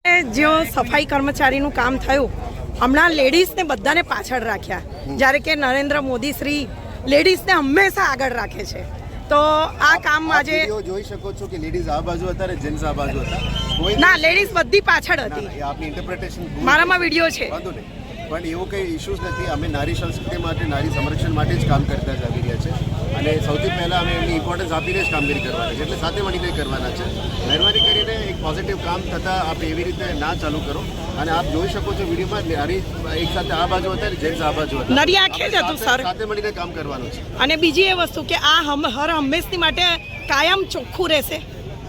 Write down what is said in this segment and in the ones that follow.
जो सफाई कर्मचारीનું કામ થયું હમણાં લેડીઝને બધાને પાછળ રાખ્યા જ્યારે કે નરેન્દ્ર મોદી શ્રી લેડીઝને હંમેશા આગળ રાખે છે તો આ કામ આજે જોઈ શકો છો કે લેડીઝ આ બાજુ હતા અને જેન્ટ્સ આ બાજુ હતા કોઈ ના લેડીઝ બધી પાછળ હતી આપની ઇન્ટરપ્રિટેશન મારામાં વિડિયો છે વાંધો નહીં પણ એવું કંઈ ઇશ્યુઝ નથી અમે નારી સંસ્કૃતિ માટે નારી સંરક્ષણ માટે જ કામ કરતા જ આવી રહ્યા છે અને સૌથી પહેલાં અમે એમની ઇમ્પોર્ટન્સ આપીને જ કામગીરી કરવાની છે એટલે સાથે મળીને કરવાના છે મહેરબાની કરીને એક પોઝિટિવ કામ થતાં આપ એવી રીતે ના ચાલુ કરો અને આપ જોઈ શકો છો વિડીયોમાં નારી એક સાથે આ બાજુ હતા અને જેન્ટ્સ આ બાજુ હતા નરી આંખે જ હતું સર સાથે મળીને કામ કરવાનું છે અને બીજી એ વસ્તુ કે આ હર હંમેશની માટે કાયમ ચોખ્ખું રહેશે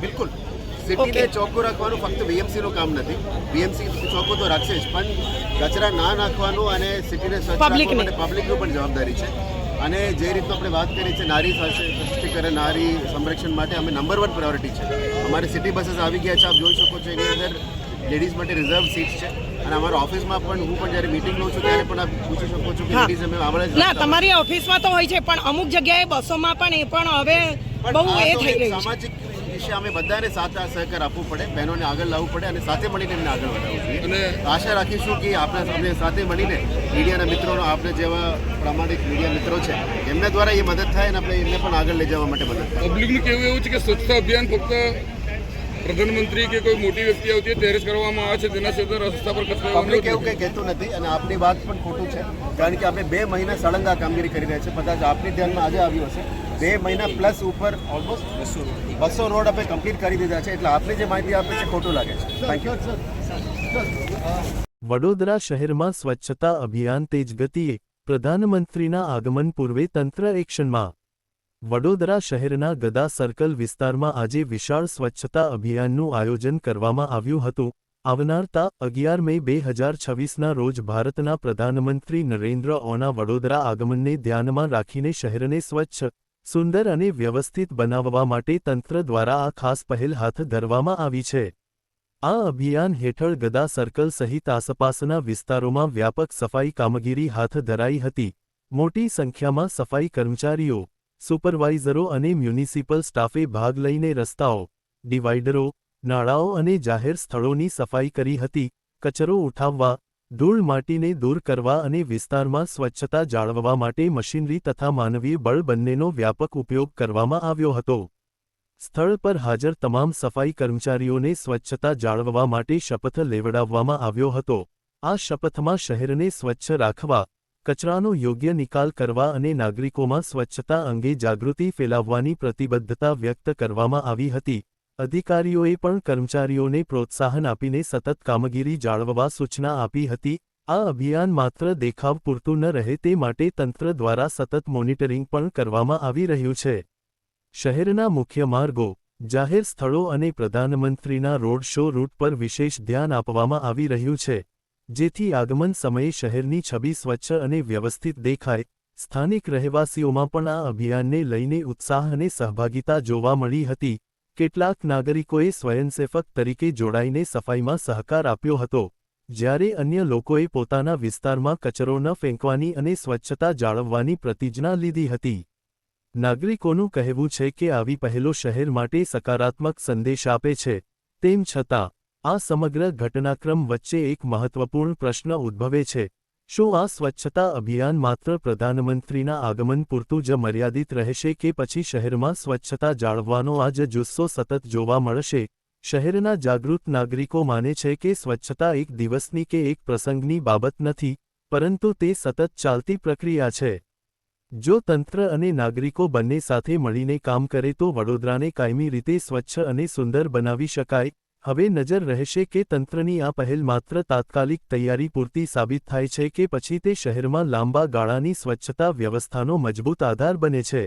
બિલકુલ સિટીને ચોખ્ખું રાખવાનું ફક્ત બીએમસીનું કામ નથી બીએમસી ચોખ્ખું તો રાખશે જ પણ કચરા ના નાખવાનું અને સિટીને સ્વચ્છ રાખવા માટે પબ્લિકનું પણ જવાબદારી છે અને જે રીતનું આપણે વાત કરી છે નારી સશક્તિકરણ નારી સંરક્ષણ માટે અમે નંબર 1 પ્રાયોરિટી છે અમારી સિટી બસીસ આવી ગયા છે આપ જોઈ શકો છો એની અંદર લેડીઝ માટે રિઝર્વ સીટ્સ છે અને અમારા ઓફિસમાં પણ હું પણ જ્યારે મીટિંગ લઉં છું ત્યારે પણ આપ પૂછી શકો છો કે લેડીઝ અમે આવડે ના તમારી ઓફિસમાં તો હોય છે પણ અમુક જગ્યાએ બસોમાં પણ એ પણ હવે બહુ એ થઈ રહ્યું છે સામાજિક વિશે અમે બધાને સાથે સહકાર આપવું પડે બહેનોને આગળ લાવવું પડે અને સાથે મળીને એમને આગળ વધારવું જોઈએ અને આશા રાખીશું કે આપણે સાથે મળીને મીડિયાના મિત્રોનો આપણે જેવા પ્રામાણિક મીડિયા મિત્રો છે એમના દ્વારા એ મદદ થાય અને આપણે એમને પણ આગળ લઈ જવા માટે મદદ થાય પબ્લિકનું કહેવું એવું છે કે સ્વચ્છતા અભિયાન ફક્ત પ્રધાનમંત્રી કે કોઈ મોટી વ્યક્તિ આવતી હોય ત્યારે જ કરવામાં આવે છે તેના સિવાય રસ્તા પર કચરો પબ્લિક એવું કંઈ કહેતું નથી અને આપની વાત પણ ખોટું છે કારણ કે આપણે 2 મહિના સળંગ આ કામગીરી કરી રહ્યા છે કદાચ આપની ધ્યાનમાં આજે આવ્યું હશે 2 મહિના પ્લસ ઉપર ઓલમોસ્ટ 200 રોડ આપણે કમ્પ્લીટ કરી દીધા છે એટલે આપને જે માહિતી આપે છે ખોટું લાગે છે થેન્ક યુ વડોદરા શહેરમાં સ્વચ્છતા અભિયાન તેજ ગતિએ પ્રધાનમંત્રીના આગમન પૂર્વે તંત્ર એક્શનમાં વડોદરા શહેરના ગદા સર્કલ વિસ્તારમાં આજે વિશાળ સ્વચ્છતા અભિયાનનું આયોજન કરવામાં આવ્યું હતું આવનાર તા 11 મે 2026ના રોજ ભારતના પ્રધાનમંત્રી નરેન્દ્ર મોદીના વડોદરા આગમનને ધ્યાનમાં રાખીને શહેરને સ્વચ્છ સુંદર અને વ્યવસ્થિત બનાવવા માટે તંત્ર દ્વારા આ ખાસ પહેલ હાથ ધરવામાં આવી છે આ અભિયાન હેઠળ ગદા સર્કલ સહિત આસપાસના વિસ્તારોમાં વ્યાપક સફાઈ કામગીરી હાથ ધરાઈ હતી મોટી સંખ્યામાં સફાઈ કર્મચારીઓ સુપરવાઇઝરો અને મ્યુનિસિપલ સ્ટાફે ભાગ લઈને રસ્તાઓ ડિવાઇડરો નાળાઓ અને જાહેર સ્થળોની સફાઈ કરી હતી કચરો ઉઠાવવા ધૂળ માટીને દૂર કરવા અને વિસ્તારમાં સ્વચ્છતા જાળવવા માટે મશીનરી તથા માનવીય બળ બંનેનો વ્યાપક ઉપયોગ કરવામાં આવ્યો હતો સ્થળ પર હાજર તમામ સફાઈ કર્મચારીઓને સ્વચ્છતા જાળવવા માટે શપથ લેવડાવવામાં આવ્યો હતો આ શપથમાં શહેરને સ્વચ્છ રાખવા કચરાનો યોગ્ય નિકાલ કરવા અને નાગરિકોમાં સ્વચ્છતા અંગે જાગૃતિ ફેલાવવાની પ્રતિબદ્ધતા વ્યક્ત કરવામાં આવી હતી અધિકારીઓએ પણ કર્મચારીઓને પ્રોત્સાહન આપીને સતત કામગીરી જાળવવા સૂચના આપી હતી આ અભિયાન માત્ર દેખાવ પૂરતું ન રહે તે માટે તંત્ર દ્વારા સતત મોનિટરિંગ પણ કરવામાં આવી રહ્યું છે શહેરના મુખ્ય માર્ગો જાહેર સ્થળો અને પ્રધાનમંત્રીના રોડ શો રૂટ પર વિશેષ ધ્યાન આપવામાં આવી રહ્યું છે જેથી આગમન સમયે શહેરની છબી સ્વચ્છ અને વ્યવસ્થિત દેખાય સ્થાનિક રહેવાસીઓમાં પણ આ અભિયાનને લઈને ઉત્સાહ અને સહભાગિતા જોવા મળી હતી કેટલાક નાગરિકોએ સ્વયંસેવક તરીકે જોડાઈને સફાઈમાં સહકાર આપ્યો હતો જ્યારે અન્ય લોકોએ પોતાના વિસ્તારમાં કચરો ન ફેંકવાની અને સ્વચ્છતા જાળવવાની પ્રતિજ્ઞા લીધી હતી નાગરિકોનું કહેવું છે કે આવી પહેલો શહેર માટે સકારાત્મક સંદેશ આપે છે તેમ છતાં આ સમગ્ર ઘટનાક્રમ વચ્ચે એક મહત્વપૂર્ણ પ્રશ્ન ઉદ્ભવે છે શું આ સ્વચ્છતા અભિયાન માત્ર પ્રધાનમંત્રીના આગમન પૂરતું જ મર્યાદિત રહેશે કે પછી શહેરમાં સ્વચ્છતા જાળવવાનો આ જ જુસ્સો સતત જોવા મળશે શહેરના જાગૃત નાગરિકો માને છે કે સ્વચ્છતા એક દિવસની કે એક પ્રસંગની બાબત નથી પરંતુ તે સતત ચાલતી પ્રક્રિયા છે જો તંત્ર અને નાગરિકો બંને સાથે મળીને કામ કરે તો વડોદરાને કાયમી રીતે સ્વચ્છ અને સુંદર બનાવી શકાય હવે નજર રહેશે કે તંત્રની આ પહેલ માત્ર તાત્કાલિક તૈયારી પૂરતી સાબિત થાય છે કે પછી તે શહેરમાં લાંબા ગાળાની સ્વચ્છતા વ્યવસ્થાનો મજબૂત આધાર બને છે।